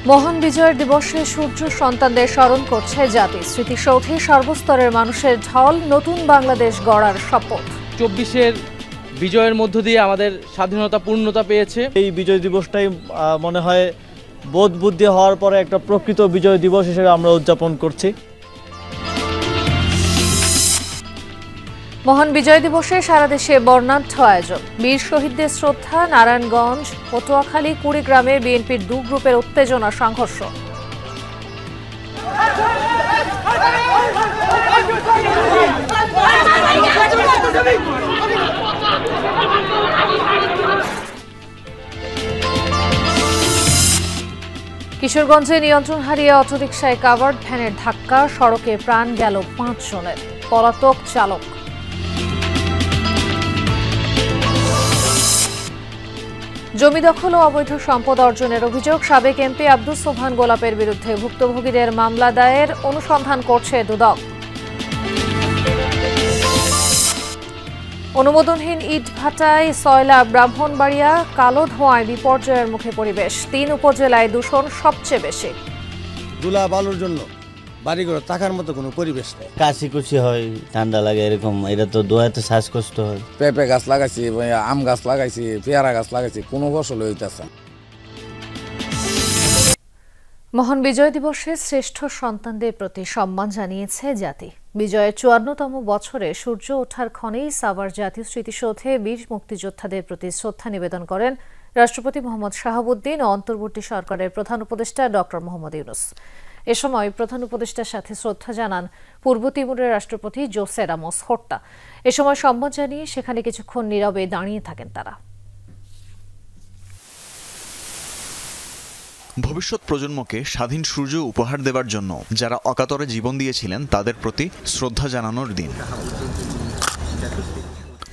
মহান বিজয়ের দিবসে সূর্য সন্তানদের স্মরণ করছে জাতি। স্মৃতিসৌধে সর্বস্তরের মানুষের ঢল, নতুন বাংলাদেশ গড়ার শপথ। 24-এর বিজয়ের মধ্য দিয়ে আমাদের স্বাধীনতা পূর্ণতা পেয়েছে। এই বিজয় দিবসটাই মনে হয় বোধ বুদ্ধি হওয়ার পরে একটা প্রকৃত বিজয় দিবস হিসেবে আমরা উদযাপন করছি। মহান বিজয় দিবসে সারা দেশে বর্ণাঢ্য আয়োজন। বীর শহীদদের শ্রদ্ধা। নারায়ণগঞ্জ, পটুয়াখালী, কুড়িগ্রামে বিএনপির দু গ্রুপের উত্তেজনা সংঘর্ষ। কিশোরগঞ্জে নিয়ন্ত্রণ হারিয়ে অটোরিকশায় কাভার্ড ভ্যানের ধাক্কা, সড়কে প্রাণ গেল 5 জনের, পলাতক চালক। জমি দখল ও অবৈধ সম্পদ অর্জনের অভিযোগ। সাবেক এমপি আব্দুস সোবহান গোলাপের বিরুদ্ধে ভুক্তভোগীদের মামলা দায়ের, অনুসন্ধান করছে দুদক। অনুমোদনহীন ইট ভাটায় সয়লা, ব্রাহ্মণবাড়িয়া, কালো ধোঁয়ায় বিপর্যয়ের মুখে পরিবেশ। 3 উপজেলায় দূষণ সবচেয়ে বেশি। ধুলা বালুর জন্য বাড়িঘর থাকার মতো কোনো পরিবেশ নেই। কাশি হয়, ঠান্ডা লাগে, এরকম। এটা তো দোয়াতে শ্বাসকষ্ট হয়। পেঁপে গাছ লাগাইছি, আম গাছ লাগাইছি, পেয়ারা গাছ লাগাইছি, কোনো ফসল হইতেছে। মহান বিজয় দিবসে শ্রেষ্ঠ সন্তানদের প্রতি সম্মান জানিয়েছে জাতি। বিজয়ের 54তম বছরে সূর্য ওঠার ক্ষণেই সাভার জাতীয় স্মৃতিসৌধে বীর মুক্তিযোদ্ধাদের প্রতি শ্রদ্ধা নিবেদন করেন রাষ্ট্রপতি মোহাম্মদ শাহাবুদ্দিন ও অন্তর্বর্তী সরকারের প্রধান উপদেষ্টা ডক্টর মোহাম্মদ ইউনূস। এ সময় প্রধান উপদেষ্টার সাথে শ্রদ্ধা জানান পূর্ব তিমুরের রাষ্ট্রপতি জোসে রামোস হোর্টা। এ সময় সম্মান জানিয়ে সেখানে কিছুক্ষণ নীরবে দাঁড়িয়ে থাকেন তারা। ভবিষ্যৎ প্রজন্মকে স্বাধীন সূর্য উপহার দেবার জন্য যারা অকাতরে জীবন দিয়েছিলেন তাদের প্রতি শ্রদ্ধা জানানোর দিন।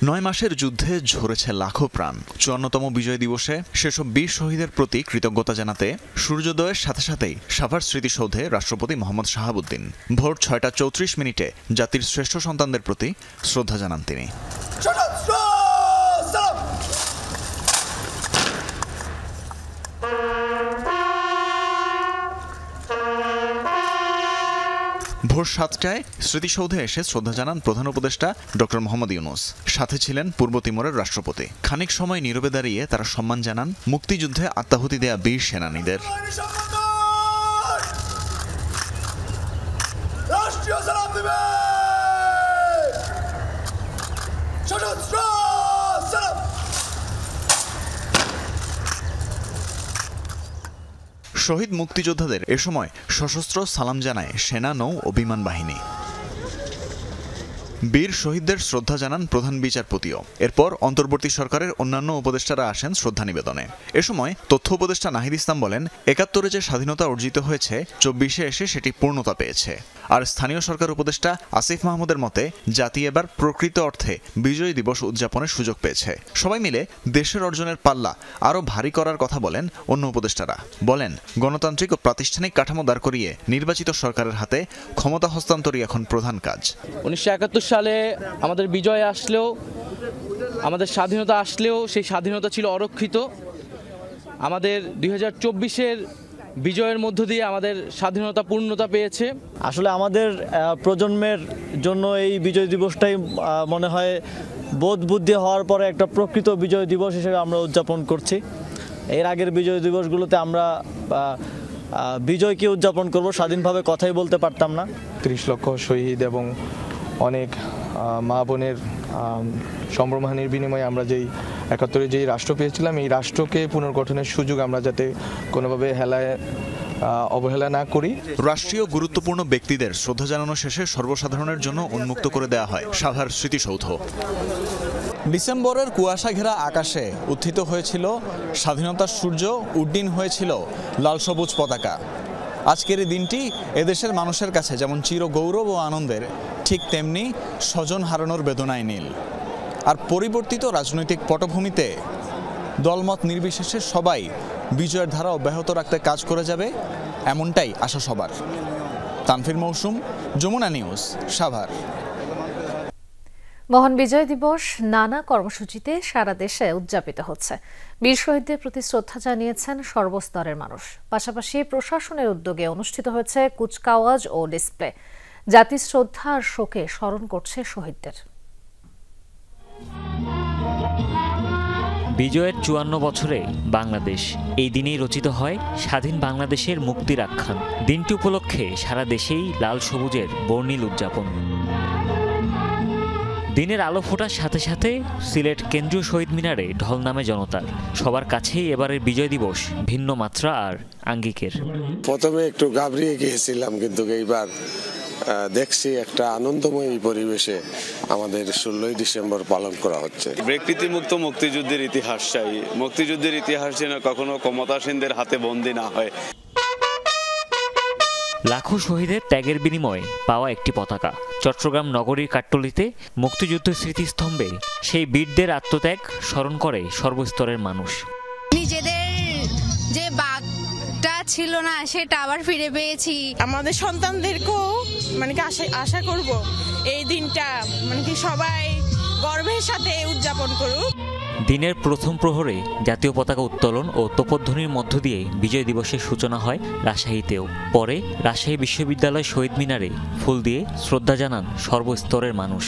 9 মাসের যুদ্ধে ঝরেছে লাখো প্রাণ। 54তম বিজয় দিবসে সেসব বীর শহীদের প্রতি কৃতজ্ঞতা জানাতে সূর্যোদয়ের সাথে সাথেই সাভার স্মৃতিসৌধে রাষ্ট্রপতি মোহাম্মদ শাহাবুদ্দিন ভোর 6টা 34 জাতির শ্রেষ্ঠ সন্তানদের প্রতি শ্রদ্ধা জানান তিনি। ভোর 7টায় স্মৃতিসৌধে এসে শ্রদ্ধা জানান প্রধান উপদেষ্টা ডক্টর মোহাম্মদ ইউনূস। সাথে ছিলেন পূর্ব তিমুরের রাষ্ট্রপতি। খানিক সময় নীরবে দাঁড়িয়ে তারা সম্মান জানান মুক্তিযুদ্ধে আত্মাহুতি দেয়া বীর সেনানীদের। শহীদ মুক্তিযোদ্ধাদের এ সময় সশস্ত্র সালাম জানায় সেনা, নৌ ও বিমান বাহিনী। বীর শহীদদের শ্রদ্ধা জানান প্রধান বিচারপতিও। এরপর অন্তর্বর্তী সরকারের অন্যান্য উপদেষ্টারা আসেন শ্রদ্ধা নিবেদনে। এ সময় তথ্য উপদেষ্টা নাহিদ ইসলাম বলেন, 71-এ যে স্বাধীনতা অর্জিত হয়েছে 24-এ এসে সেটি পূর্ণতা পেয়েছে। আর স্থানীয় সরকার উপদেষ্টা আসিফ মাহমুদের মতে জাতি এবার প্রকৃত অর্থে বিজয় দিবস উদযাপনের সুযোগ পেয়েছে। সবাই মিলে দেশের অর্জনের পাল্লা আরও ভারী করার কথা বলেন অন্য উপদেষ্টারা। বলেন, গণতান্ত্রিক ও প্রাতিষ্ঠানিক কাঠামো দাঁড় করিয়ে নির্বাচিত সরকারের হাতে ক্ষমতা হস্তান্তরই এখন প্রধান কাজ। 1971 সালে আমাদের বিজয় আসলেও, আমাদের স্বাধীনতা আসলেও সেই স্বাধীনতা ছিল অরক্ষিত। আমাদের 2024-এর বিজয়ের মধ্য দিয়ে আমাদের স্বাধীনতা পূর্ণতা পেয়েছে। আসলে আমাদের প্রজন্মের জন্য এই বিজয় দিবসটাই মনে হয় বোধ বুদ্ধি হওয়ার পরে একটা প্রকৃত বিজয় দিবস হিসেবে আমরা উদযাপন করছি। এর আগের বিজয় দিবসগুলোতে আমরা বিজয়কে উদযাপন করব, স্বাধীনভাবে কথাই বলতে পারতাম না। 30 লক্ষ শহীদ এবং অনেক মা বোনের সম্ভ্রমহানির বিনিময়ে আমরা যেই 71-এ যেই রাষ্ট্র পেয়েছিলাম, এই রাষ্ট্রকে পুনর্গঠনের সুযোগ আমরা যাতে কোনোভাবে অবহেলা না করি। রাষ্ট্রীয় গুরুত্বপূর্ণ ব্যক্তিদের শ্রদ্ধা জানানো শেষে সর্বসাধারণের জন্য উন্মুক্ত করে দেওয়া হয় সাভার স্মৃতিসৌধ। ডিসেম্বরের কুয়াশা ঘেরা আকাশে উত্থিত হয়েছিল স্বাধীনতার সূর্য, উড্ডীন হয়েছিল লাল সবুজ পতাকা। আজকের এই দিনটি এদেশের মানুষের কাছে যেমন চির গৌরব ও আনন্দের, ঠিক তেমনি স্বজন হারানোর বেদনায় নীল। আর পরিবর্তিত রাজনৈতিক পটভূমিতে দলমত নির্বিশেষে সবাই বিজয়ের ধারা অব্যাহত রাখতে কাজ করে যাবে, এমনটাই আশা সবার। তানফির মৌসুম, যমুনা নিউজ, সাভার। মহান বিজয় দিবস নানা কর্মসূচিতে সারা দেশে উদযাপিত হচ্ছে। বীর শহীদদের প্রতি শ্রদ্ধা জানিয়েছেন সর্বস্তরের মানুষ। পাশাপাশি প্রশাসনের উদ্যোগে অনুষ্ঠিত হয়েছে কুচকাওয়াজ ও ডিসপ্লে। জাতির শ্রদ্ধা আর শোকে স্মরণ করছে শহীদদের। বিজয়ের ৫৪ বছরে বাংলাদেশ, এই দিনেই রচিত হয় স্বাধীন বাংলাদেশের মুক্তির আখ্যান। দিনটি উপলক্ষে সারা দেশেই লাল সবুজের বর্ণিল উদযাপন। দিনের আলো ফোটার সাথে সাথে সিলেট কেন্দ্রীয় শহীদ মিনারে ঢল নামে জনতার। সবার কাছেই এবারের বিজয় দিবস ভিন্ন মাত্রা আর আঙ্গিকের। প্রথমে একটু ঘাবড়িয়ে গিয়েছিলাম, কিন্তু এইবার দেখছি একটা আনন্দময় পরিবেশে আমাদের 16ই ডিসেম্বর পালন করা হচ্ছে। বিকৃতিমুক্ত মুক্তিযুদ্ধের ইতিহাস চাই। মুক্তিযুদ্ধের ইতিহাস যেন কখনো ক্ষমতাসীনদের হাতে বন্দী না হয়। লাখো শহীদের ত্যাগের বিনিময়ে পাওয়া একটি পতাকা। চট্টগ্রাম নগরীর কাট্টলিতে মুক্তিযুদ্ধ স্মৃতিস্তম্ভে সেই বীরদের আত্মত্যাগ স্মরণ করে সর্বস্তরের মানুষ। নিজেদের যে বাঘটা ছিল না সেটা আবার ফিরে পেয়েছি। আমাদের সন্তানদেরকেও আশা করব এই দিনটা সবাই গর্বের সাথে উদযাপন করুক। দিনের প্রথম প্রহরে জাতীয় পতাকা উত্তোলন ও তোপধ্বনির মধ্য দিয়ে বিজয় দিবসের সূচনা হয় রাজশাহীতেও। পরে রাজশাহী বিশ্ববিদ্যালয় শহীদ মিনারে ফুল দিয়ে শ্রদ্ধা জানান সর্বস্তরের মানুষ।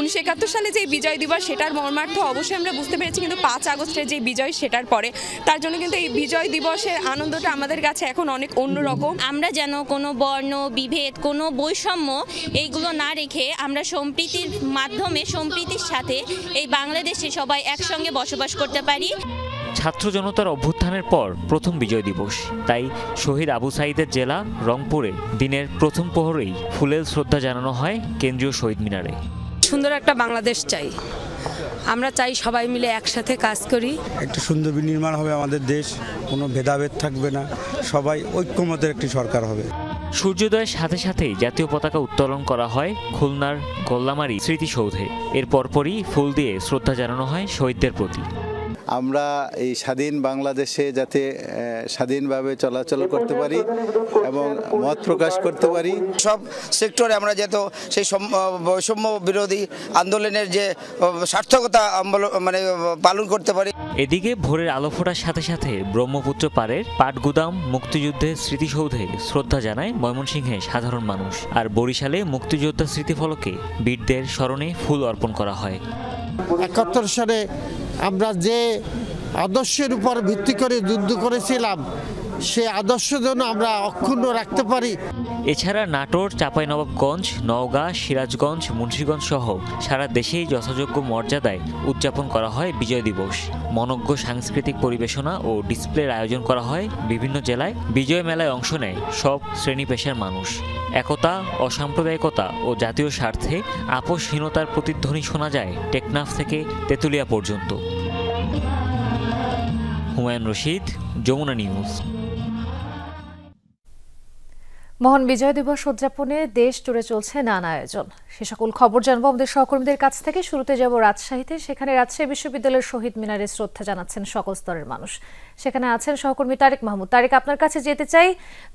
1971 সালে যে বিজয় দিবস সেটার মর্মার্থ অবশ্যই আমরা বুঝতে পেরেছি, কিন্তু 5 আগস্টের যে বিজয় সেটার পরে তার জন্য কিন্তু এই বিজয় দিবসের আনন্দটা আমাদের কাছে এখন অনেক অন্যরকম। আমরা যেন কোনো বর্ণ বিভেদ, কোনো বৈষম্য এইগুলো না রেখে আমরা সম্প্রীতির মাধ্যমে, সম্প্রীতির সাথে এই বাংলাদেশে সবাই একসঙ্গে বসবাস করতে পারি। ছাত্র জনতার অভ্যুত্থানের পর প্রথম বিজয় দিবস, তাই শহীদ আবু সাঈদের জেলা রংপুরে দিনের প্রথম প্রহরেই ফুলেল শ্রদ্ধা জানানো হয় কেন্দ্রীয় শহীদ মিনারে। সুন্দর একটা বাংলাদেশ চাই, আমরা চাই সবাই মিলে একসাথে কাজ করি। একটা সুন্দর বিনির্মাণ হবে আমাদের দেশ, কোনো ভেদাভেদ থাকবে না, সবাই ঐক্যমতের একটি সরকার হবে। সূর্যোদয়ের সাথে সাথেই জাতীয় পতাকা উত্তোলন করা হয় খুলনার গোল্লামারী স্মৃতিসৌধে। এর পরপরই ফুল দিয়ে শ্রদ্ধা জানানো হয় শহীদদের প্রতি। আমরা এই স্বাধীন বাংলাদেশে যাতে স্বাধীনভাবে চলাচল করতে পারি এবং মত প্রকাশ করতে পারি। সব সেক্টরে আমরা যেহেতু সেই বৈষম্য বিরোধী আন্দোলনের যে সার্থকতা পালন করতে পারি। এদিকে ভোরের আলো ফোটার সাথে সাথে ব্রহ্মপুত্র পাড়ের পাটগুদাম মুক্তিযুদ্ধের স্মৃতিসৌধে শ্রদ্ধা জানায় ময়মনসিংহে সাধারণ মানুষ। আর বরিশালে মুক্তিযোদ্ধা স্মৃতিফলকে বীরদের স্মরণে ফুল অর্পণ করা হয়। 71 সালে আমরা যে আদর্শের উপর ভিত্তি করে যুদ্ধ করেছিলাম সে আদর্শ যেন আমরা অক্ষুণ্ণ রাখতে পারি। এছাড়া নাটোর, চাঁপাইনবাবগঞ্জ, নওগাঁ, সিরাজগঞ্জ, মুন্সিগঞ্জ সহ সারা দেশেই যথাযোগ্য মর্যাদায় উদযাপন করা হয় বিজয় দিবস। মনোজ্ঞ সাংস্কৃতিক পরিবেশনা ও ডিসপ্লের আয়োজন করা হয় বিভিন্ন জেলায়। বিজয় মেলায় অংশ নেয় সব শ্রেণী পেশার মানুষ। একতা, অসাম্প্রদায়িকতা ও জাতীয় স্বার্থে আপোষহীনতার প্রতিধ্বনি শোনা যায় টেকনাফ থেকে তেঁতুলিয়া পর্যন্ত। হুমায়ুন রশিদ, যমুনা নিউজ। মহান বিজয় দিবস উদযাপনে দেশ জুড়ে চলছে নানা আয়োজন। সে সকল খবর জানবো আমাদের সহকর্মীদের কাছ থেকে। শুরুতে যাব রাজশাহীতে। সেখানে রাজশাহী বিশ্ববিদ্যালয়ের শহীদ মিনারে শ্রদ্ধা জানাচ্ছেন সকল স্তরের মানুষ। সেখানে আছেন সহকর্মী তারেক মাহমুদ। তারেক, আপনার কাছে যেতে চাই,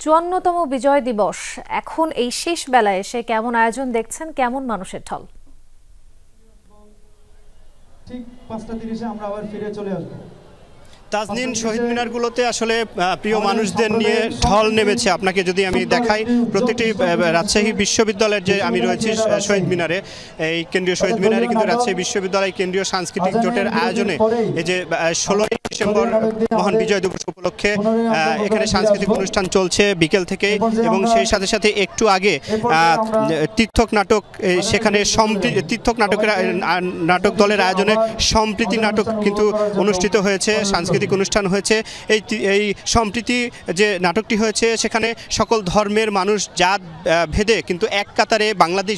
৫৪তম বিজয় দিবস, এখন এই শেষ বেলায় এসে কেমন আয়োজন দেখছেন, কেমন মানুষের ঢল? ঠিক ৫টা ৩০-এ আমরা আবার ফিরে চলে আসবো। তাজনীন শহীদ মিনারগুলোতে আসলে প্রিয় মানুষদের নিয়ে ঢল নেমেছে। আপনাকে যদি আমি দেখাই, প্রত্যেকটি রাজশাহী বিশ্ববিদ্যালয়ের যে আমি রয়েছি শহীদ মিনারে, এই কেন্দ্রীয় শহীদ মিনারে কিন্তু রাজশাহী বিশ্ববিদ্যালয় কেন্দ্রীয় সাংস্কৃতিক জোটের আয়োজনে এই যে 16ই ডিসেম্বর মহান বিজয় দিবস উপলক্ষে এখানে সাংস্কৃতিক অনুষ্ঠান চলছে বিকেল থেকে, এবং সেই সাথে সাথে একটু আগে তীর্থক নাটক, সেখানে তীর্থক নাটক দলের আয়োজনে সম্প্রীতি নাটক কিন্তু অনুষ্ঠিত হয়েছে, সাংস্কৃতিক অনুষ্ঠান হয়েছে। এই সম্প্রীতি যে নাটকটি হয়েছে সেখানে সকল ধর্মের মানুষ জাত ভেদে কিন্তু এক কাতারে বাংলাদেশ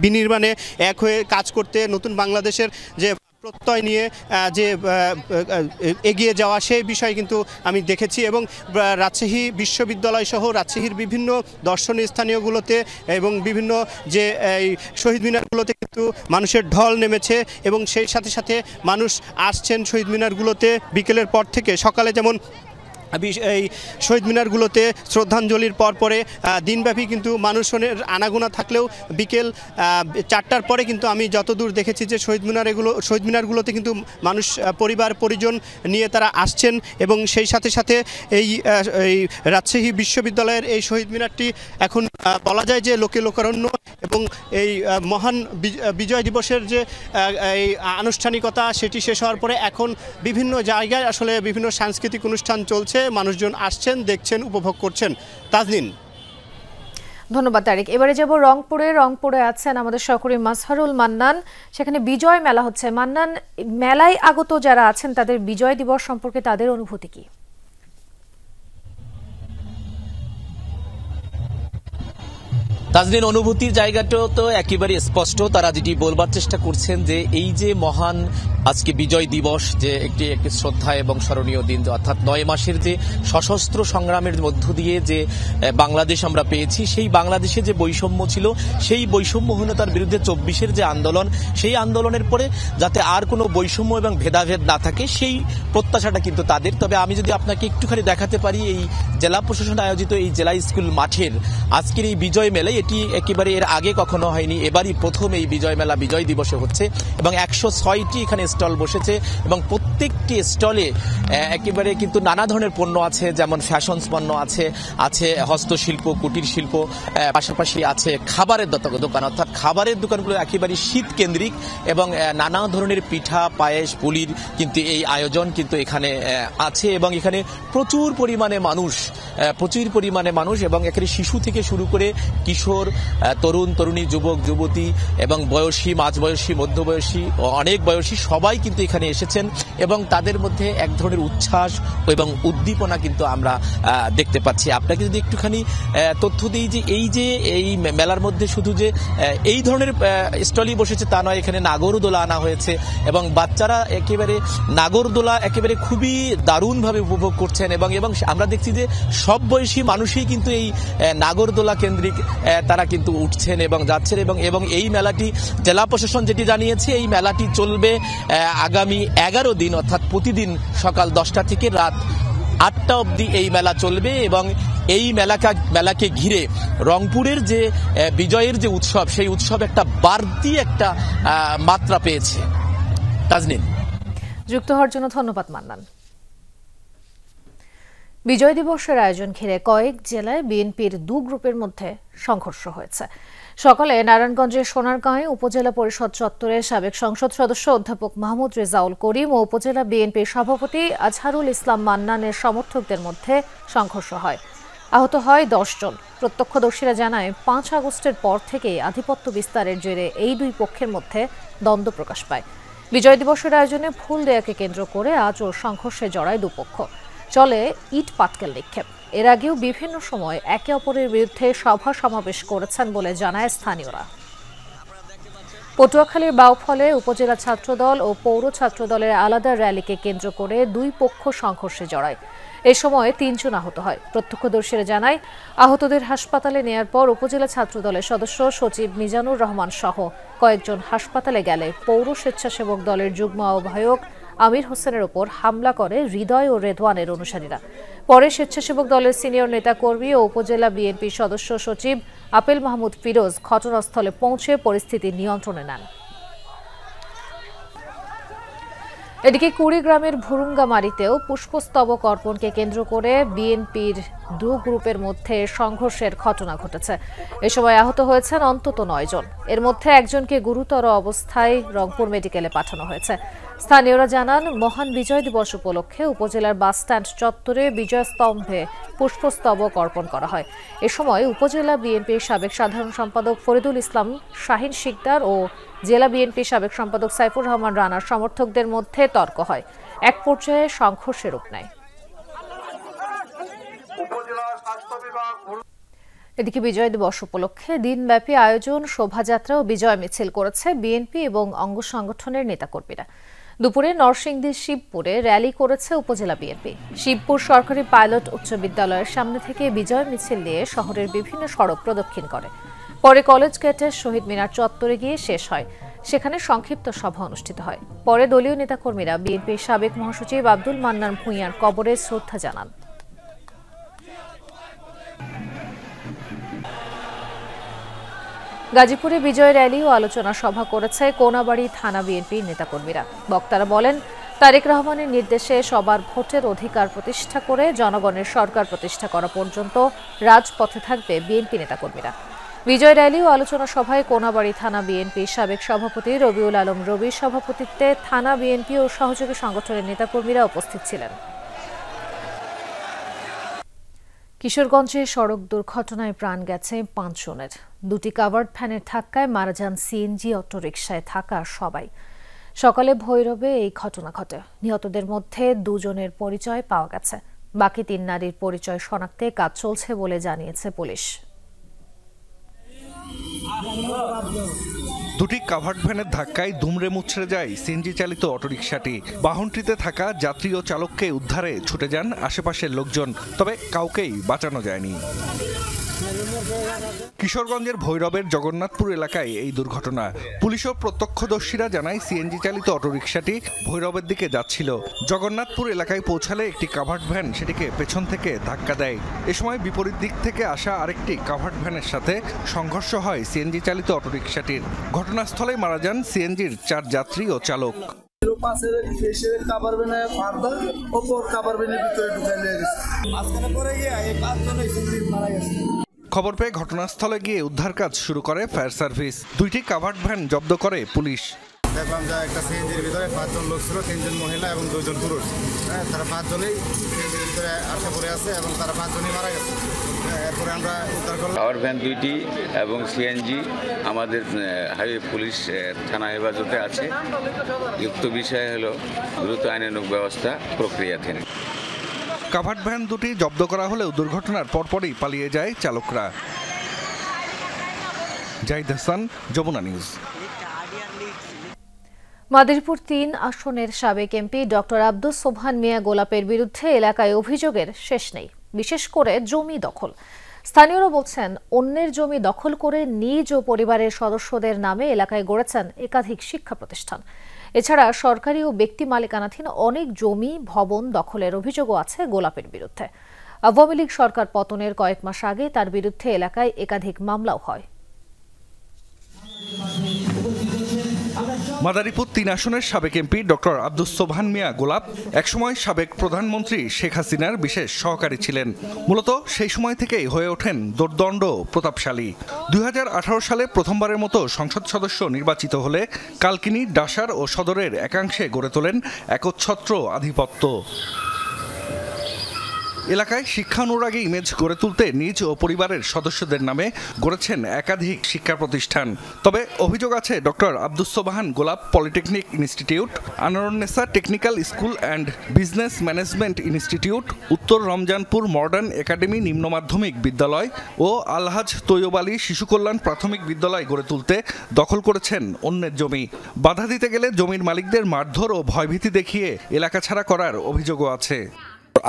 বিনির্মাণে এক হয়ে কাজ করতে, নতুন বাংলাদেশের যে প্রত্যয় নিয়ে যে এগিয়ে যাওয়া সেই বিষয় কিন্তু আমি দেখেছি। এবং রাজশাহী বিশ্ববিদ্যালয় সহ রাজশাহীর বিভিন্ন দর্শনীয় স্থানীয়গুলোতে এবং বিভিন্ন যে এই শহীদ মিনারগুলোতে কিন্তু মানুষের ঢল নেমেছে, এবং সেই সাথে সাথে মানুষ আসছেন শহীদ মিনারগুলোতে বিকেলের পর থেকে। সকালে যেমন এই শহীদ মিনারগুলোতে শ্রদ্ধাঞ্জলির পরে দিনব্যাপী কিন্তু মানুষজনের আনাগোনা থাকলেও বিকেল 4টার পরে কিন্তু আমি যতদূর দেখেছি যে শহীদ মিনারগুলোতে কিন্তু মানুষ পরিবার পরিজন নিয়ে তারা আসছেন এবং সেই সাথে সাথে এই রাজশাহী বিশ্ববিদ্যালয়ের এই শহীদ মিনারটি এখন বলা যায় যে লোকে লোকারণ্য এবং এই মহান বিজয় দিবসের যে এই আনুষ্ঠানিকতা সেটি শেষ হওয়ার পরে এখন বিভিন্ন জায়গায় আসলে বিভিন্ন সাংস্কৃতিক অনুষ্ঠান চলছে, মানুষজন আসছেন, দেখছেন, উপভোগ করছেন। তাজনীন। ধন্যবাদ তারিক। এবারে যাব রংপুরে আছেন আমাদের সহকর্মী মাজহারুল মান্নান। সেখানে বিজয় মেলা হচ্ছে। মান্নান, মেলায় আগত যারা আছেন তাদের বিজয় দিবস সম্পর্কে তাদের অনুভূতি কি? তাজনীন, অনুভূতির জায়গাটাও তো একেবারে স্পষ্ট। তারা যেটি বলবার চেষ্টা করছেন যে এই যে মহান আজকে বিজয় দিবস, যে একটি শ্রদ্ধা এবং স্মরণীয় দিন, অর্থাৎ 9 মাসের যে সশস্ত্র সংগ্রামের মধ্য দিয়ে যে বাংলাদেশ আমরা পেয়েছি, সেই বাংলাদেশে যে বৈষম্য ছিল, সেই বৈষম্যহীনতার বিরুদ্ধে 24-এর যে আন্দোলন, সেই আন্দোলনের পরে যাতে আর কোনো বৈষম্য এবং ভেদাভেদ না থাকে, সেই প্রত্যাশাটা কিন্তু তাদের। তবে আমি যদি আপনাকে একটুখানি দেখাতে পারি, এই জেলা প্রশাসন আয়োজিত এই জেলা স্কুল মাঠের আজকের এই বিজয় মেলায়, এটি একেবারে এর আগে কখনো হয়নি, এবারই প্রথম এই বিজয় মেলা বিজয় দিবসে হচ্ছে এবং 106টি এখানে স্টল বসেছে এবং প্রত্যেকটি স্টলে একেবারে কিন্তু নানা ধরনের পণ্য আছে, যেমন ফ্যাশনস পণ্য আছে, হস্তশিল্প, কুটির শিল্প, পাশাপাশি আছে খাবারের দোকান, অর্থাৎ খাবারের দোকানগুলো একেবারে শীত কেন্দ্রিক এবং নানা ধরনের পিঠা, পায়েস, পুলির কিন্তু এই আয়োজন কিন্তু এখানে আছে এবং এখানে প্রচুর পরিমাণে মানুষ এবং এখানে শিশু থেকে শুরু করে কিশোর, তরুণ, তরুণী, যুবক, যুবতী এবং বয়সী, মাঝবয়সী, মধ্যবয়সী, অনেক বয়সী সবাই কিন্তু এখানে এসেছেন এবং তাদের মধ্যে এক ধরনের উচ্ছ্বাস এবং উদ্দীপনা কিন্তু আমরা দেখতে পাচ্ছি। আপনাকে যদি একটুখানি তথ্য দিই যে এই মেলার মধ্যে শুধু যে এই ধরনের স্টলই বসেছে তা নয়, এখানে নাগরদোলা আনা হয়েছে এবং বাচ্চারা একেবারে নাগরদোলা একেবারে খুবই দারুণভাবে উপভোগ করছেন এবং আমরা দেখছি যে সব বয়সী মানুষই কিন্তু এই নাগরদোলা কেন্দ্রিক তারা কিন্তু উঠছেন এবং যাচ্ছেন এবং এই মেলাটি জেলা প্রশাসন যেটি জানিয়েছে, এই মেলাটি চলবে আগামী 11 দিন, অর্থাৎ প্রতিদিন সকাল 10টা থেকে রাত 8টা অবধি এই মেলা চলবে এবং এই মেলাকে ঘিরে রংপুরের যে বিজয়ের যে উৎসব, সেই উৎসব একটা বাড়তি একটা মাত্রা পেয়েছে। তাজনীন, যুক্ত হওয়ার জন্য ধন্যবাদ মান্নান। বিজয় দিবসের আয়োজন ঘিরে কয়েক জেলায় বিএনপির 2 গ্রুপের মধ্যে সংঘর্ষ হয়েছে। সকালে নারায়ণগঞ্জের সোনারগাঁয়ে উপজেলা পরিষদ চত্বরে সাবেক সংসদ সদস্য অধ্যাপক মাহমুদ রেজাউল করিম ও উপজেলা বিএনপির সভাপতি আজহারুল ইসলাম মান্নানের সমর্থকদের মধ্যে সংঘর্ষ হয়। আহত হয় 10 জন। প্রত্যক্ষদর্শীরা জানায় 5 আগস্টের পর থেকেই আধিপত্য বিস্তারের জেরে এই 2 পক্ষের মধ্যে দ্বন্দ্ব প্রকাশ পায়। বিজয় দিবসের আয়োজনে ফুল দেয়াকে কেন্দ্র করে আজও সংঘর্ষে জড়ায় 2 পক্ষ। চলে ইট পাটকেল নিক্ষেপ। এর আগেও বিভিন্ন সময় একে অপরের বিরুদ্ধে সভা সমাবেশ করেছেন বলে জানায় স্থানীয়রা। পটুয়াখালীর বাউফলে উপজেলা ছাত্রদল ও পৌর ছাত্রদলের আলাদা র্যালিকে কেন্দ্র করে 2 পক্ষ সংঘর্ষে জড়ায়। এ সময় 3 জন আহত হয়। প্রত্যক্ষদর্শীরা জানায়, আহতদের হাসপাতালে নেয়ার পর উপজেলা ছাত্রদলের সদস্য সচিব মিজানুর রহমান সহ কয়েকজন হাসপাতালে গেলে পৌর স্বেচ্ছাসেবক দলের যুগ্ম আহ্বায়ক আমির হোসেনের ওপর হামলা করে হৃদয় ও রেদওয়ানের অনুসারীরা। পরে স্বেচ্ছাসেবক দলের সিনিয়র নেতাকর্মী ও উপজেলা বিএনপির সদস্য সচিব আপেল মাহমুদ ফিরোজ ঘটনাস্থলে পৌঁছে পরিস্থিতি নিয়ন্ত্রণে নেন। এদিকে কুড়িগ্রামের ভুরুঙ্গামারীতেও পুষ্পস্তবক অর্পণকে কেন্দ্র করে বিএনপির 2 গ্রুপের মধ্যে সংঘর্ষের ঘটনা ঘটেছে। এ সময় আহত হয়েছেন অন্তত 9 জন। এর মধ্যে একজনকে গুরুতর অবস্থায় রংপুর মেডিকেলে পাঠানো হয়েছে। স্থানীয়রা জানান, মহান বিজয় দিবস উপলক্ষে উপজেলার বাসস্ট্যান্ড চত্বরে বিজয় স্তম্ভে পুষ্পস্তবক অর্পণ করা হয়। এ সময় উপজেলা বিএনপির সাবেক সাধারণ সম্পাদক ফরিদুল ইসলাম শাহিন শিকদার ও জেলা বিএনপির সাবেক সম্পাদক সাইফুর রহমান রানার সমর্থকদের মধ্যে তর্ক হয়। এক পর্যায়ে সংঘর্ষের রূপ নেয়। এদিকে বিজয় দিবস উপলক্ষে দিনব্যাপী আয়োজন, শোভাযাত্রা ও বিজয় মিছিল করেছে বিএনপি এবং অঙ্গ সংগঠনের নেতাকর্মীরা। দুপুরে নরসিংদীর শিবপুরে র্যালি করেছে উপজেলা বিএনপি। শিবপুর সরকারি পাইলট উচ্চ বিদ্যালয়ের সামনে থেকে বিজয় মিছিল নিয়ে শহরের বিভিন্ন সড়ক প্রদক্ষিণ করে। পরে কলেজ গেটের শহীদ মিনার চত্বরে গিয়ে শেষ হয়। সেখানে সংক্ষিপ্ত সভা অনুষ্ঠিত হয়। পরে দলীয় নেতাকর্মীরা বিএনপির সাবেক মহাসচিব আব্দুল মান্নান ভূঁইয়ার কবরে শ্রদ্ধা জানান। গাজীপুরে বিজয় র্যালি ও আলোচনা সভা করেছে কোনাবাড়ী থানা বিএনপির নেতাকর্মীরা। বক্তারা বলেন, তারেক রহমানের নির্দেশে সবার ভোটের অধিকার প্রতিষ্ঠা করে জনগণের সরকার প্রতিষ্ঠা করা পর্যন্ত রাজপথে থাকবে বিএনপি নেতাকর্মীরা। বিজয় র্যালি ও আলোচনা সভায় কোনাবাড়ী থানা বিএনপির সাবেক সভাপতি রবিউল আলম রবির সভাপতিত্বে থানা বিএনপি ও সহযোগী সংগঠনের নেতাকর্মীরা উপস্থিত ছিলেন। কিশোরগঞ্জে সড়ক দুর্ঘটনায় প্রাণ গেছে 5 জনের। 2টি কাভার্ড ভ্যানের ধাক্কায় মারা যান সিএনজি অটোরিকশায় থাকা সবাই। সকালে ভৈরবে এই ঘটনা ঘটে। নিহতদের মধ্যে 2 জনের পরিচয় পাওয়া গেছে। বাকি 3 নারীর পরিচয় শনাক্তে কাজ চলছে বলে জানিয়েছে পুলিশ। 2টি কাভার্ড ভ্যানের ধাক্কায় দুমড়ে মুচড়ে যায় সিএনজি চালিত অটোরিকশাটি। বাহনটিতে থাকা যাত্রী ও চালককে উদ্ধারে ছুটে যান আশেপাশের লোকজন, তবে কাউকেই বাঁচানো যায়নি। কিশোরগঞ্জের ভৈরবের জগন্নাথপুর এলাকায় এই দুর্ঘটনা। পুলিশ ও প্রত্যক্ষদর্শীরা জানায়, সিএনজি চালিত অটোরিকশাটি ভৈরবের দিকে যাচ্ছিল। জগন্নাথপুর এলাকায় পৌঁছালে একটি কাভার্ড ভ্যান সেটিকে পেছন থেকে ধাক্কা দেয়। এ সময় বিপরীত দিক থেকে আসা আরেকটি কাভার্ড ভ্যানের সাথে সংঘর্ষ হয় সিএনজি চালিত অটোরিকশাটির। ঘটনাস্থলে মারা যান সিএনজির 4 যাত্রী ও চালক। খবর পেয়ে ঘটনাস্থলে গিয়ে উদ্ধার কাজ শুরু করে ফায়ার সার্ভিস। 2টি কাভার্ড ভ্যান জব্দ করে পুলিশ। দেখলাম যে একটা সিএনজির ভিতরে 5 জন লোক ছিল, 3 জন মহিলা এবং 2 জন পুরুষ। তারা 5 জনেই সিএনজির ভিতরে আটকা পড়ে আছে এবং তারা 5 জনই মারা গেছে। এরপরে আমরা উদ্ধার করলাম। পাওয়ার ভ্যান 2টি এবং সিএনজি আমাদের হাইওয়ে পুলিশ থানা হেফাজতে আছে। যুক্ত বিষয় হলো দ্রুত আইনানুগ ব্যবস্থা প্রক্রিয়াধীন। কাভার্ড ভ্যান 2টি জব্দ করা হলেও দুর্ঘটনার পরপরই পালিয়ে যায় চালকরা। জাহিদ হাসান, যমুনা নিউজ। মাদারীপুর 3 আসনের সাবেক এমপি ডক্টর আব্দুস সোবহান মিয়া গোলাপের বিরুদ্ধে এলাকায় অভিযোগের শেষ নেই, বিশেষ করে জমি দখল। স্থানীয়রা বলছেন, অন্যের জমি দখল করে নিজ ও পরিবারের সদস্যদের নামে এলাকায় গড়েছেন একাধিক শিক্ষা প্রতিষ্ঠান। এছাড়া সরকারি ও ব্যক্তি মালিকানাধীন অনেক জমি ভবন দখলের অভিযোগও আছে গোলাপের বিরুদ্ধে। আওয়ামী লীগ সরকার পতনের কয়েক মাস আগে তার বিরুদ্ধে এলাকায় একাধিক মামলাও হয়। মাদারীপুর 3 আসনের সাবেক এমপি ডক্টর আব্দুস সোবহান মিয়া গোলাপ একসময় সাবেক প্রধানমন্ত্রী শেখ হাসিনার বিশেষ সহকারী ছিলেন। মূলত সেই সময় থেকেই হয়ে ওঠেন দুর্দণ্ড প্রতাপশালী। 2018 সালে প্রথমবারের মতো সংসদ সদস্য নির্বাচিত হলে কালকিনি, ডাসার ও সদরের একাংশে গড়ে তোলেন একচ্ছত্র আধিপত্য। এলাকায় শিক্ষানুরাগী ইমেজ গড়ে তুলতে নিজ ও পরিবারের সদস্যদের নামে গড়েছেন একাধিক শিক্ষা প্রতিষ্ঠান। তবে অভিযোগ আছে, doctor Abdus Sobhan Golap polytechnic institute, Anwarunnesa technical school and business management institute, Uttar Ramzanpur modern academy নিম্ন মাধ্যমিক বিদ্যালয় ও আলহাজ তৈয়ব আলী শিশু কল্যাণ প্রাথমিক বিদ্যালয় গড়ে তুলতে দখল করেছেন অন্যের জমি। বাধা দিতে গেলে জমির মালিকদের মারধর ও ভয়ভীতি দেখিয়ে এলাকা ছাড়া করার অভিযোগও আছে।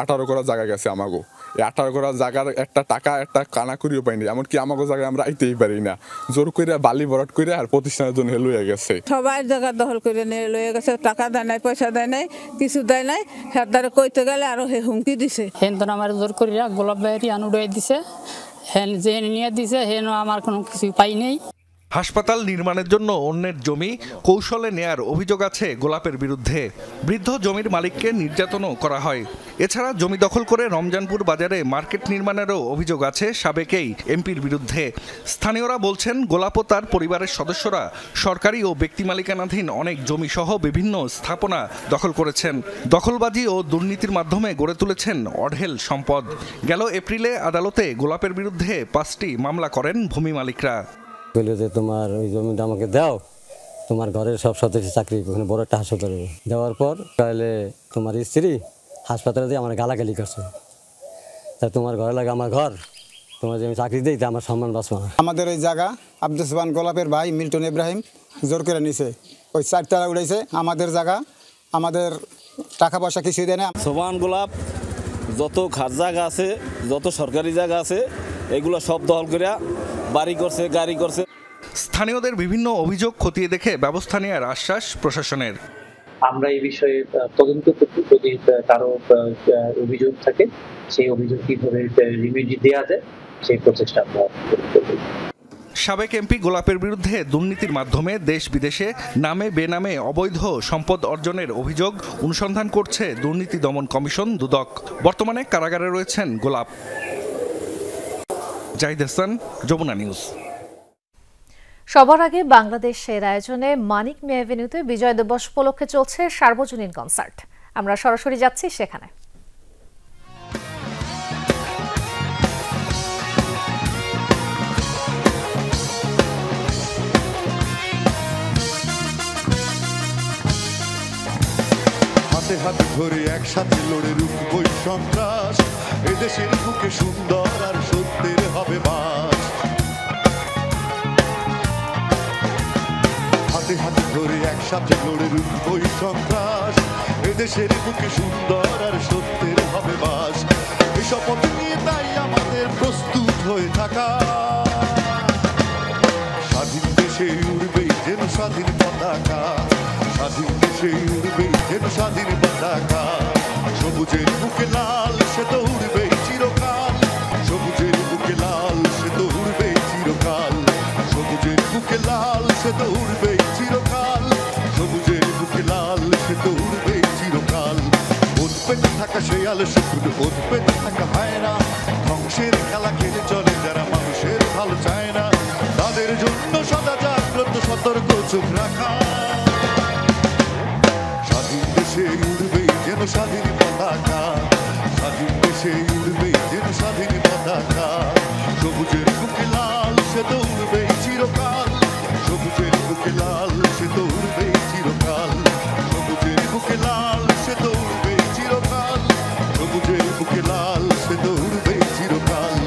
18 করা জায়গা গেছে আমাগো। এই 18 করা জায়গার একটা টাকা একটা কানা করিও পাইনি, এমনকি আমাগো জায়গায় আমরা আইতেই পারি না। জোর করে বালি ভরাট করে আর প্রতিষ্ঠানের জন্য লইয়া গেছে। সবাই জায়গা দখল করে নিয়ে লইয়া গেছে, টাকা দেয় নাই, পয়সা দেয় নাই, কিছু দেয় নাই। হেদারে কইতে গেলে আরো হুমকি দিছে। হেন তো আমার জোর করে গোলাপ বাইরি আনুড়াই দিছে, হেন যে নিয়ে দিছে হেন আমার কোনো কিছু পাই নেই। হাসপাতাল নির্মাণের জন্য অন্যের জমি কৌশলে নেয়ার অভিযোগ আছে গোলাপের বিরুদ্ধে। বৃদ্ধ জমির মালিককে নির্যাতনও করা হয়। এছাড়া জমি দখল করে রমজানপুর বাজারে মার্কেট নির্মাণেরও অভিযোগ আছে সাবেকেই এমপির বিরুদ্ধে। স্থানীয়রা বলছেন, গোলাপ ও তার পরিবারের সদস্যরা সরকারি ও ব্যক্তি মালিকানাধীন অনেক জমি সহ বিভিন্ন স্থাপনা দখল করেছেন। দখলবাজি ও দুর্নীতির মাধ্যমে গড়ে তুলেছেন অঢেল সম্পদ। গেল এপ্রিলে আদালতে গোলাপের বিরুদ্ধে 5টি মামলা করেন ভূমি মালিকরা। বলে যে তোমার ওই জমিটা আমাকে দাও, তোমার ঘরের সব সদস্য চাকরি ওখানে বড় একটা হাসপাতালে দেওয়ার পর তাহলে তোমার স্ত্রী হাসপাতালে দিয়ে আমার গালাগালি করছে, তা তোমার ঘরে লাগে আমার ঘর, তোমার যে আমি চাকরি দিই তা আমার সম্মান বাঁচবো না। আমাদের এই জায়গা আব্দুস সোবহান গোলাপের ভাই মিল্টন ইব্রাহিম জোর করে নিছে, ওই 4 তালা উড়াইছে আমাদের জায়গা, আমাদের টাকা পয়সা কিছুই দেয় না। সোবহান গোলাপ যত খাস জায়গা আছে, যত সরকারি জায়গা আছে, এগুলো সব দখল করে বাড়ি করছে, গাড়ি করছে। স্থানীয়দের বিভিন্ন অভিযোগ খতিয়ে দেখে ব্যবস্থা নেওয়ার আশ্বাস প্রশাসনের। আমরা এই বিষয়ে তদন্ত করতে, যদি কারো অভিযোগ থাকে সেই অভিযোগ কিভাবে রিমিডি দেওয়া যায় সেই প্রচেষ্টা আমরা করব। সাবেক এমপি গোলাপের বিরুদ্ধে দুর্নীতির মাধ্যমে দেশ বিদেশে নামে বেনামে অবৈধ সম্পদ অর্জনের অভিযোগ অনুসন্ধান করছে দুর্নীতি দমন কমিশন দুদক। বর্তমানে কারাগারে রয়েছেন গোলাপ। জাহিদ হাসান, যমুনা নিউজ। সবার আগে বাংলাদেশের আয়োজনে মানিক মিয়া এভিনিউতে বিজয় দিবস উপলক্ষে চলছে সার্বজনীন কনসার্ট। আমরা সরাসরি যাচ্ছি সেখানে। হাতে হাতে ধরে একসাথে লড়ে রুখবই সন্ত্রাস, এদেশের বুকে সুন্দর আর সত্যের হবে বাস। হাতে হাতে ধরে একসাথে লড়ে রুখবই সন্ত্রাস, এদেশের বুকে সুন্দর আর সত্যের হবে বাস। এই শপথ নিয়ে তাই আমাদের প্রস্তুত হয়ে থাকা, স্বাধীন দেশে উড়বেই যেন স্বাধীন পতাকা, স্বাধীন দেশে উড়বেই যেন স্বাধীন পতাকা। সবুজের বুকে লাল সে তো উড়বেই চিরকাল, সবুজের বুকে লাল সে তো উড়বেই চিরকাল, সবুজের বুকে লাল সে তো উড়বেই চিরকাল, সবুজের বুকে লাল সে তো উড়বেই চিরকাল। উৎপেতে থাকা শেয়াল শুকুর, উৎপেতে থাকা হয় না, ধ্বংসের খেলা খেলে চলে যারা মানুষের ভালো চায় না, তাদের জন্য সদা জাগ্রত সতর্ক চোখ রাখা। স্বাধীন দেশে উড়বেই যেন স্বাধীন পতাকা, স্বাধীন দেশে উড়বেই যেন স্বাধীন পতাকা। সবুজের বুকে লাল সে তো উড়বেই চিরকাল, সবুজের বুকে লাল সে তো উড়বেই চিরকাল, সবুজের বুকে লাল সে তো উড়বেই চিরকাল, সবুজের বুকে লাল সে তো উড়বেই চিরকাল।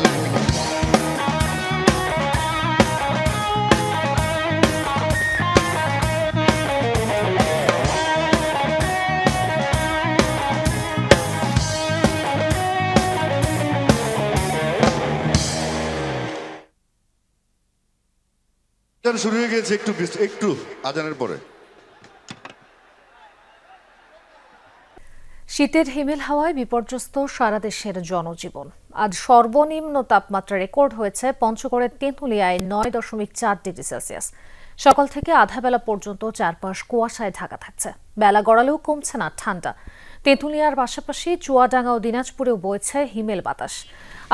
শুরু হয়ে গেছে একটু আজানের পরে। শীতের হিমেল হাওয়ায় বিপর্যস্ত সারা দেশের জনজীবন। আজ সর্বনিম্ন তাপমাত্রা রেকর্ড হয়েছে পঞ্চগড়ের তেঁতুলিয়ায় 9.4 ডিগ্রি সেলসিয়াস। সকাল থেকে আধাবেলা পর্যন্ত চারপাশ কুয়াশায় ঢাকা থাকছে। বেলা গড়ালেও কমছে না ঠান্ডা। তেঁতুলিয়ার পাশাপাশি চুয়াডাঙ্গা ও দিনাজপুরেও বইছে হিমেল বাতাস।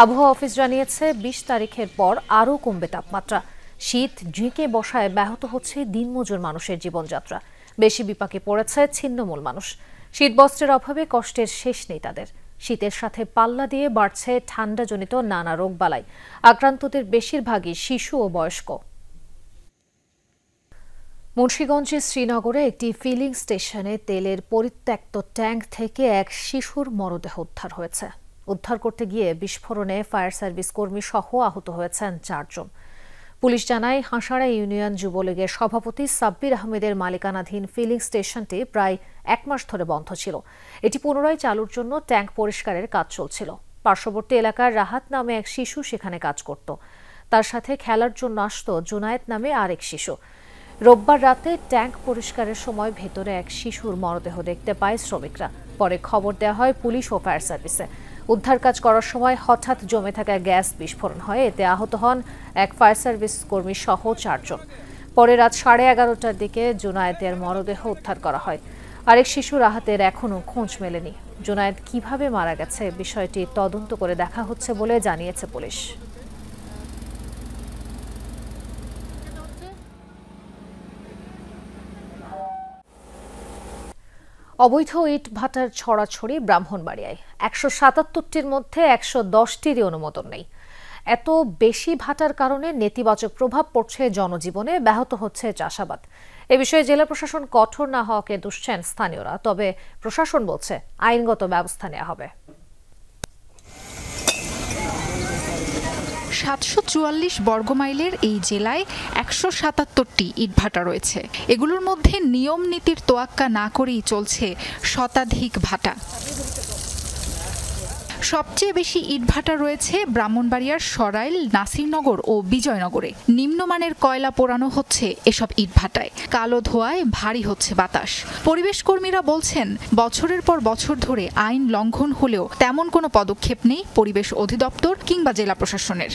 আবহাওয়া অফিস জানিয়েছে 20 তারিখের পর আরও কমবে তাপমাত্রা। শীত ঝেঁকে বসায় ব্যাহত হচ্ছে দিনমজুর মানুষের জীবনযাত্রা। বেশি বিপাকে পড়েছে ছিন্নমূল মানুষ। শীতবস্ত্রের অভাবে কষ্টের শেষ নেই তাদের। শীতের সাথে পাল্লা দিয়ে বাড়ছে ঠান্ডাজনিত নানা রোগবালাই। আক্রান্তদের বেশিরভাগই শিশু ও বয়স্ক। মুন্সিগঞ্জের শ্রীনগরে একটি ফিলিং স্টেশনে তেলের পরিত্যক্ত ট্যাঙ্ক থেকে এক শিশুর মরদেহ উদ্ধার হয়েছে। উদ্ধার করতে গিয়ে বিস্ফোরণে ফায়ার সার্ভিস কর্মী সহ আহত হয়েছেন 4 জন। পুলিশ জানায়, হাঁসাড়া ইউনিয়ন যুবলীগের সভাপতি সাব্বির আহমেদের মালিকানাধীন ফিলিং স্টেশনটি প্রায় 1 মাস ধরে বন্ধ ছিল। এটি পুনরায় চালুর জন্য ট্যাঙ্ক পরিষ্কারের কাজ চলছিল। পার্শ্ববর্তী এলাকার রাহাত নামে এক শিশু সেখানে কাজ করত। তার সাথে খেলার জন্য আসত জুনায়েদ নামে আরেক শিশু। রোববার রাতে ট্যাঙ্ক পরিষ্কারের সময় ভেতরে এক শিশুর মরদেহ দেখতে পায় শ্রমিকরা। পরে খবর দেওয়া হয় পুলিশ ও ফায়ার সার্ভিসে। উদ্ধার কাজ করার সময় হঠাৎ জমে থাকা গ্যাস বিস্ফোরণ হয়। এতে আহত হন এক ফায়ার সার্ভিস কর্মী সহ 4 জন। পরে রাত 11:30টার দিকে জুনায়েদের মরদেহ উদ্ধার করা হয়। আরেক শিশু রাহাতের এখনও খোঁজ মেলেনি। জুনায়েদ কিভাবে মারা গেছে বিষয়টি তদন্ত করে দেখা হচ্ছে বলে জানিয়েছে পুলিশ। অবৈধ ইট ভাটার ছড়াছড়ি ব্রাহ্মণবাড়িয়ায়। 177টির মধ্যে 110টিরই অনুমোদন নেই। এত বেশি ভাটার কারণে নেতিবাচক প্রভাব পড়ছে জনজীবনে, ব্যাহত হচ্ছে চাষাবাদ। এ বিষয়ে জেলা প্রশাসন কঠোর না হওয়াকে দুষছেন স্থানীয়রা। তবে প্রশাসন বলছে আইনগত ব্যবস্থা নেওয়া হবে। 744 বর্গমাইলের এই জেলায় 177টি ইটভাটা রয়েছে। এগুলোর মধ্যে নিয়ম নীতির তোয়াক্কা না করেই চলছে শতাধিক ভাটা। সবচেয়ে বেশি ইটভাটা রয়েছে ব্রাহ্মণবাড়িয়ার সরাইল, নাসিরনগর ও বিজয়নগরে। নিম্নমানের কয়লা পোড়ানো হচ্ছে এসব ইটভাটায়। কালো ধোঁয়ায় ভারী হচ্ছে বাতাস। পরিবেশ কর্মীরা বলছেন, বছরের পর বছর ধরে আইন লঙ্ঘন হলেও তেমন কোনো পদক্ষেপ নেই পরিবেশ অধিদপ্তর কিংবা জেলা প্রশাসনের।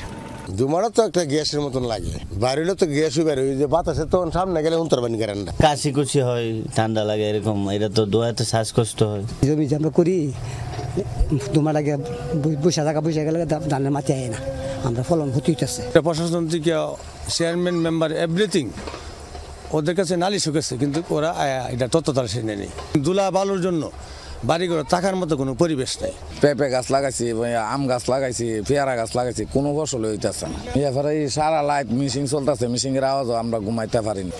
ধুমাটা তো একটা গ্যাসের মতন লাগে, বাইরে তো গ্যাসও বের হয়, যে বাতাসে তখন সামনে গেলে উন্তরবানি করেন না, কাশি কুচি হয়, ঠান্ডা লাগে, এরকম। এটা তো দোয়াতে শ্বাসকষ্ট হয়। জমি আমরা করি ধুমা লাগে, বসে গেলে ধানের মাটি আয় না, আমরা ফলন ক্ষতি হইতেছে। প্রশাসন থেকে চেয়ারম্যান মেম্বার এভরিথিং ওদের কাছে নালিশ গেছে, কিন্তু ওরা এটা তত্ত্বাবধান সে নেই। দুলা বালুর জন্য বাড়ি ঘরে থাকার মতো কোনো পরিবেশ নেই। পেঁপে গাছ লাগাইছি, আম গাছ লাগাইছি, পেয়ারা গাছ লাগাইছি, কোনো ফসল হইতেছে না। এরপরে সারা লাইট মিশিং চলতেছে, মিশিংয়ের আওয়াজও আমরা ঘুমাইতে পারি না।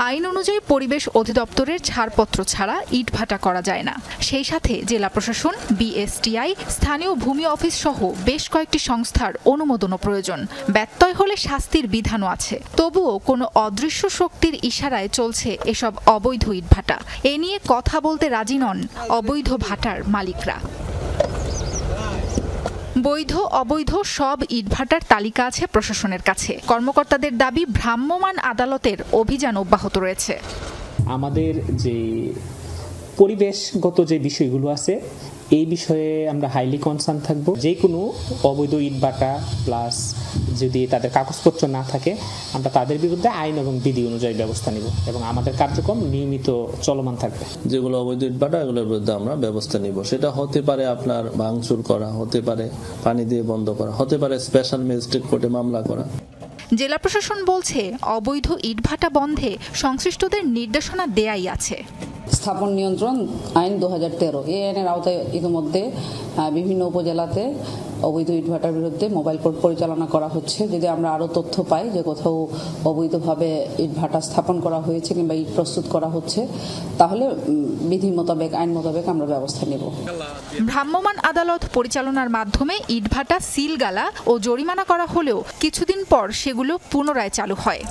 আইন অনুযায়ী পরিবেশ অধিদপ্তরের ছাড়পত্র ছাড়া ইটভাটা করা যায় না। সেই সাথে জেলা প্রশাসন, বিএসটিআই, স্থানীয় ভূমি অফিস সহ বেশ কয়েকটি সংস্থার অনুমোদনও প্রয়োজন। ব্যত্যয় হলে শাস্তির বিধানও আছে। তবুও কোনো অদৃশ্য শক্তির ইশারায় চলছে এসব অবৈধ ইটভাটা। এ নিয়ে কথা বলতে রাজি নন অবৈধ ভাটার মালিকরা। বৈধ অবৈধ সব ইটভাটার তালিকা আছে প্রশাসনের কাছে। কর্মকর্তাদের দাবি, ভ্রাম্যমাণ আদালতের অভিযান অব্যাহত রয়েছে। আমাদের যে পরিবেশগত যে বিষয়গুলো আছে এই বিষয়ে আমরা হাইলি কনসার্ন থাকব। যে কোনো অবৈধ ইটভাটা প্লাস যদি তাদের কাগজপত্র না থাকে আমরা তাদের বিরুদ্ধে আইন এবং বিধি অনুযায়ী ব্যবস্থা নিব এবং আমাদের কার্যক্রম নিয়মিত চলমান থাকবে। যেগুলো অবৈধ ইটভাটা এগুলোর বিরুদ্ধে আমরা ব্যবস্থা নিব। সেটা হতে পারে আপনার ভাঙচুর করা, হতে পারে পানি দিয়ে বন্ধ করা, হতে পারে স্পেশাল ম্যাজিস্ট্রেট কোর্টে মামলা করা। জেলা প্রশাসন বলছে, অবৈধ ইটভাটা বন্ধে সংশ্লিষ্টদের নির্দেশনা দেয়াই আছে। স্থাপন নিয়ন্ত্রণ আইন 2013 এই আইনের আওতায় ইতিমধ্যে বিভিন্ন উপজেলাতে অবৈধ ইটভাটার বিরুদ্ধে মোবাইল কোর্ট পরিচালনা করা হচ্ছে। যদি আমরা আরও তথ্য পাই যে কোথাও অবৈধভাবে ইটভাটা স্থাপন করা হয়েছে কিংবা ইট প্রস্তুত করা হচ্ছে, তাহলে বিধি মোতাবেক, আইন মোতাবেক আমরা ব্যবস্থা নেব। ভ্রাম্যমাণ আদালত পরিচালনার মাধ্যমে ইটভাটা সিলগালা ও জরিমানা করা হলেও কিছুদিন পর সেগুলো পুনরায় চালু হয়।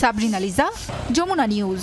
সাবরিনা লিজা, যমুনা নিউজ।